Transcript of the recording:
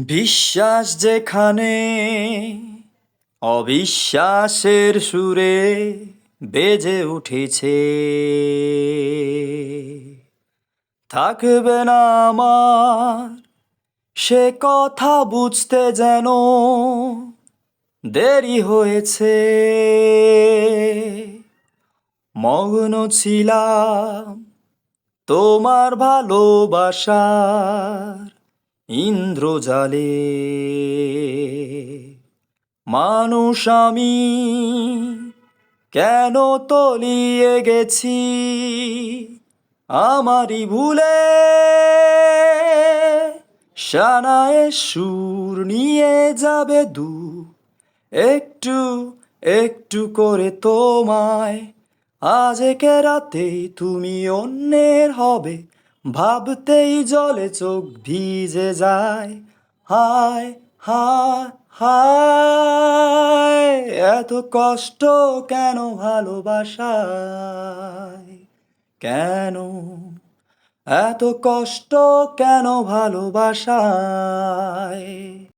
বিশ্বাস যেখানে অবিশ্বাসের সুরে বেজে উঠেছে, থাকবে না আমার সে কথা বুঝতে যেন দেরি হয়েছে। মগ্ন ছিলাম তোমার ভালোবাসার ইন্দ্রজালে। মানুষ আমি কেন তলিয়ে গেছি আমারই ভুলে। সানায়ে সুর নিয়ে যাবে দূর, একটু একটু করে তোমায়। আজ একে রাতেই তুমি অন্যের হবে, ভাবতেই জলে চোখ ভিজে যায়। হায় হায় হায়, এত কষ্ট কেন ভালোবাসায়? কেন এত কষ্ট কেন ভালোবাসায়?